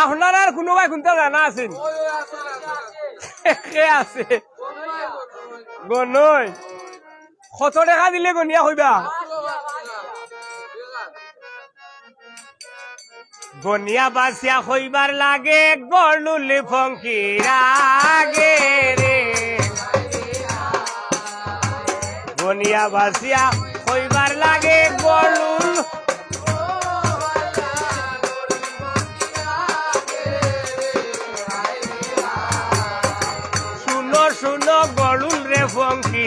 আপনার আর কোনো ভাই কোনটা জানা আছেন কে আছে গনই কত টাকা দিলে গনিয়া হইবা গনিয়া বাসিয়া হইবার লাগে গলুলি ফঙ্কির আগে রে গনিয়া বাসিয়া হইবার লাগে গলুল শুনো শুনো গলুল রে ফঙ্কি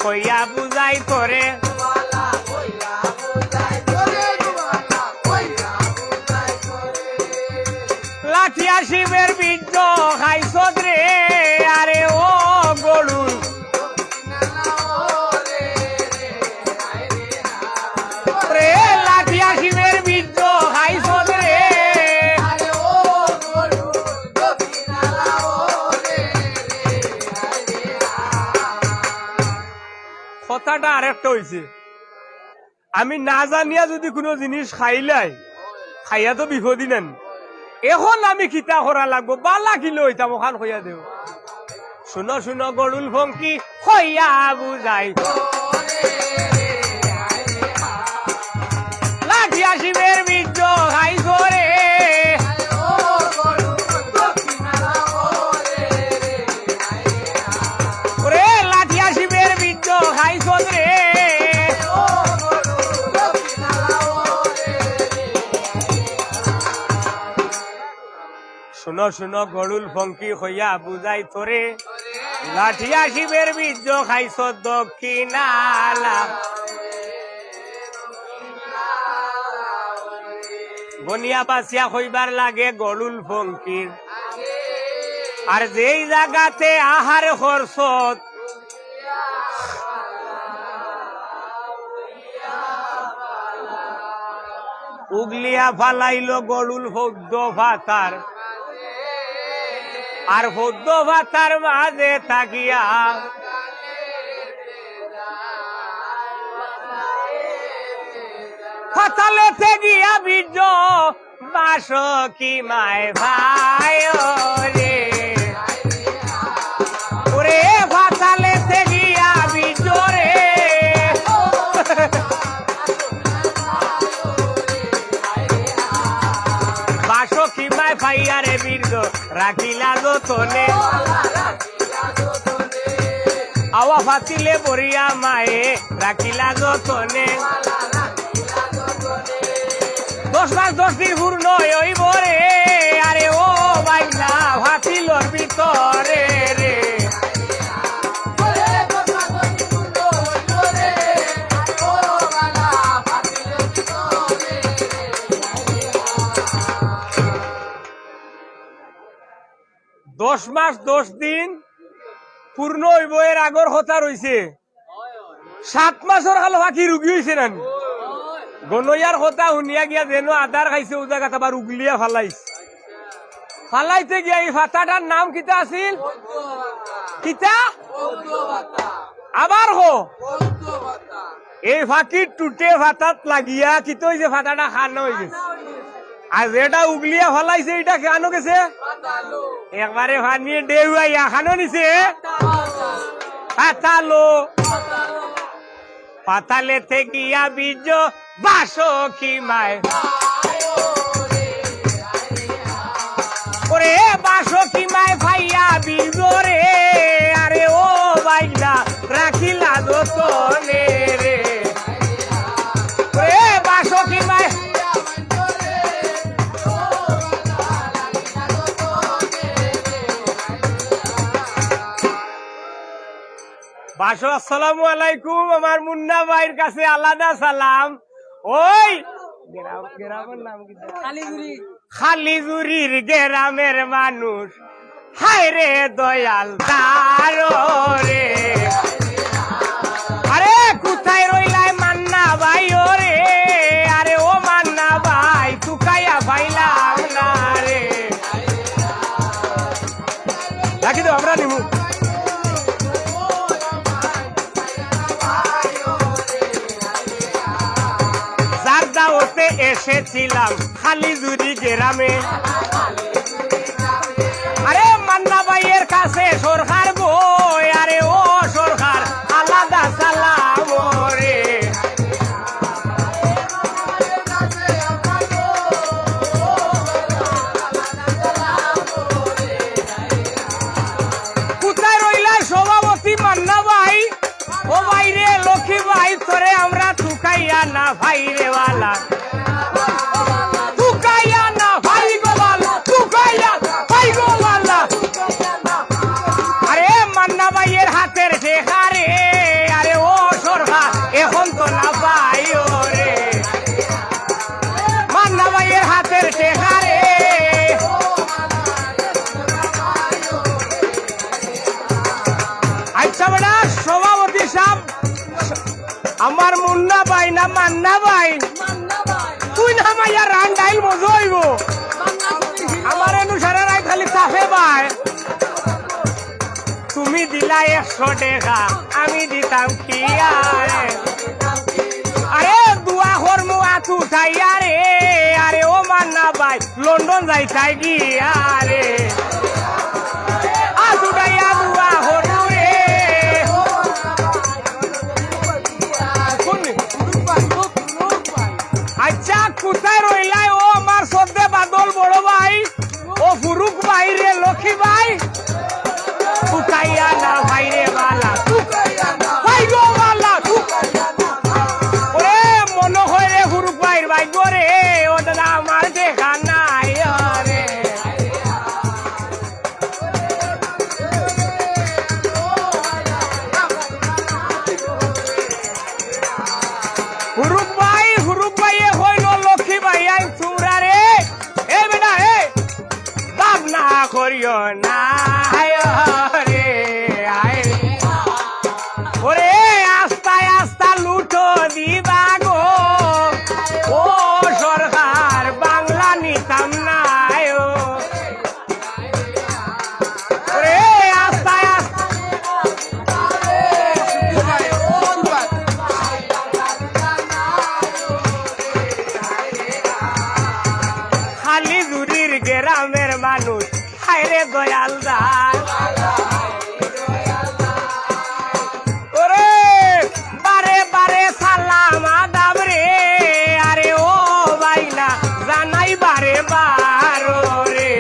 কইয়া বুঝাই তোরে লাঠিয়া শিবের বীর্য খাইছত রে আরে ও গলুল রে লাঠিয়া শিবের বীর্য খাইছত রে কথাটা আরেকটা হয়েছে আমি না জানিয়া যদি কোনো জিনিস খাইলাই খাইয়া তো বিপদই নেন এখন আমি খিতা করা লাগবো বালা কিলো হইতাম ওখান হইয়া দেব শুনো শুনো গরুল ফঙ্কি হইয়া বুঝাই লাঠিয়া শিবের বীর্য খাইছ রে ওরে লাঠিয়া শিবের বীর্য খাইছ রে শুনো শুনো গরুল ফঙ্কি হইয়া বুঝাই তোরে লাঠিয়া শিবের বীর্য খাইছ দক্ষিণালা বনিয়া পাশিয়া হইবার লাগে গরুল ফঙ্কির আর যেই জায়গাতে আহার খরচত উগলিয়া ফালাইল গরুল ফদ্দ ফাতার আর ফদ্দ ফাতার মাঝে থাকিয়া ফাতালেতে গিয়া বীর্য বাস কি মায় ভাই রে ওরে ফাতালেতে গিয়া বীর্য রে বাস কি মায় ভাইয়া রে বীর্য রাখিলা যতনে আওয়া ফাতিলে বরিয়া মায়ে রাখিলা যতনে 10 মাস 10 দিন পূর্ণ হইব রে আরে ও বাইনা ফাতিলর ভিতরে রে দশ মাস 10 দিন পূর্ণ হইব এর আগর কথা রয়েছে 7 মাসের হাল ফাঁকি রুগী হয়েছে না গনইয়ার কথা শুনিয়া গিয়া যেন আদার খাইছে ও জায়গা আবার উগলিয়া ফালাইতে গিয়া এই ভাতাটার নাম কিতা আছিল কিতা আবার হো এই ফাঁকি টুটে ভাতাত লাগিয়া কিতো হয়েছে ভাতাটা খানো হয়ে গেছে আর যেটা উগলিয়া ফালাইছে এটা খানো গেছে একবারে ভানিয়ে ডেউয়াইয়া খানো নিছে পাতালো পাতালেতে গিয়া বীর্য বাস কি মায় ওরে বাস কি মায় ভাইয়া বীর্য রে আরে ও বাইলা রাখিলা যতনে রে ওরে বাস কি মায় বাসো আসসালামু আলাইকুম আমার মুন্না ভাইয়ের কাছে আলাদা সালাম ওই গ্রামের নাম কি খালিজুরির গ্রামের মানুষ হায় রে দয়াল দারো রে আরে কোথায় রইলাই মান্না ভাই ওরে আরে ও মান্না ভাই তুকাইয়া ভাইলাম না রে রাখি তো আমরা নিমু এসেছিলাম খালি জুরি গ্রামে আরে মান্না ভাইয়ের কাছে সরকার বই আরে ও সরকার আলাদা সালাম রে কোথায় রইলা সভাপতি মান্না ভাই ও ভাইরে লক্ষ্মী ভাই তোরে আমরা ঠুকাইয়া না ভাই রে বালা ঠুকাইয়া না ভাই গো বালা ঠুকাইয়া ভাই গো বালা আরে মান্না ভাইয়ের হাতের শেখা রে আরে ও সরকার এখন তো না পাই রে মান্না ভাইয়ের হাতের শেখা রে আচ্ছা বেটা সভাপতি সাহেব আমার মুন্না ভাই না মান্না ভাই তুই না মাইয়া রান ডাইল মজো হইব আমার অনুসারে রাই খালি চাফে ভাই তুমি দিলা 100 টাকা আমি দিতাম কি আরে দুয়া হরমু আতু উঠাইয়া রে আরে ও মান্না ভাই লন্ডন যাইতাই কি আরে আতু উঠাইয়া দুয়া হরমু রে আচ্ছা কোথায় রইলাই ও আমার সদ্যে বাদল বড় ভাই ও ফুরুক ভাই রে লক্ষ্মী ভাই ঠুকাইয়া না ভাই রে বালা ভাই গো বালা ওরে মনে হয় রে ফুরুক ভাইয়ের ভাই গো রে ও দাদা আমার দেখা নাই রে ফুরুক ভাই হইল লক্ষ্মী ভাই আই তোমরা রে এ বেটা এ বাপ না করিও না রে আয় ওরে আস্তা আস্তা লুটো দিবা গো ও সরকার বাংলা নিতাম না ওরে আস্তা আস্তা খালি জুরির গ্রামের মানুষ হায়রে দয়ালদার ওরে বারে বারে সালাম আদাব রে আরে ও বাইনা জানাই বারে বার রে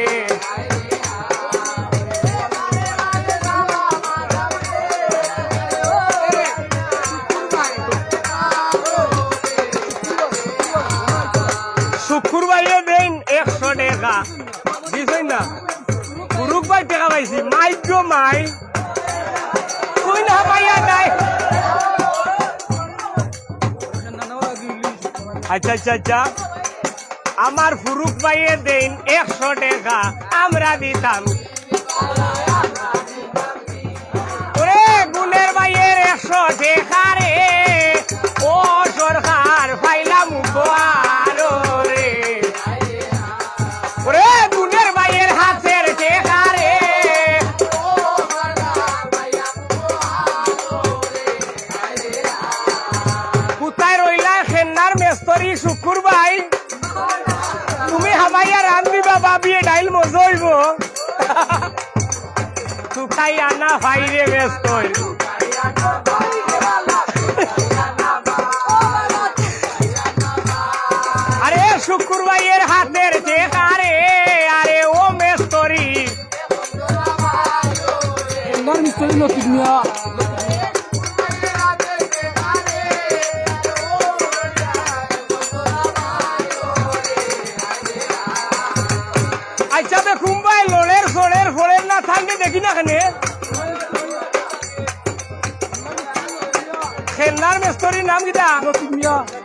শুকুর ভাইয়ে দেন 100 টাকা দিছেন না পুরুক ভাই টাকা পাইছি মাই গো মাই তুই না পাইয়া নাই আচ্ছা আচ্ছা আচ্ছা আমার ফুরুক ভাইয়ে দেন 100 টাকা আমরা দিতাম ওরে গুণের ভাইয়ের 100 টাকা রে ও সরকার ফাইলাম উপহার রে ওরে গুণের ভাইয়ের হাতের টাকা রে কোথায় রইলা খেন্নার মেস্তরি শুকুর ভাই তুমি হামাইয়া রান দিবা বাবিয়ে ডাইল মজো হইব শুকাইয়া না ভাই রে মেস্তর আরে শুকুর ভাইয়ের হাতের টাকা রে আরে ও মেস্তরি আচ্ছা দেখুন ভাই লোড়ের ফোড়ের না থাকলে দেখি না কেন খেলনার মেস্তরির নাম কিটা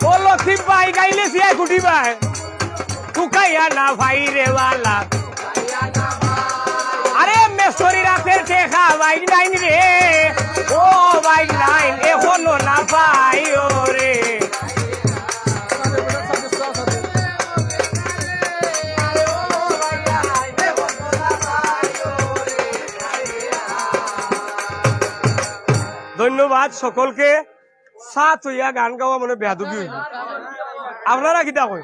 ও লক্ষ্মী ভাই গাইলে সিয়াই খুঁটি ভাই ঠুকাইয়া না ভাই রে বালা আরে মেস্তরি রাতের টেকা বাইক নাইন রে ও বাইক নাইন এখনো না পাই ও রে ধন্যবাদ সকলকে সাথ হইয়া গান গাওয়া মনে বেয়াদবি হইল আপনারা কিটা কই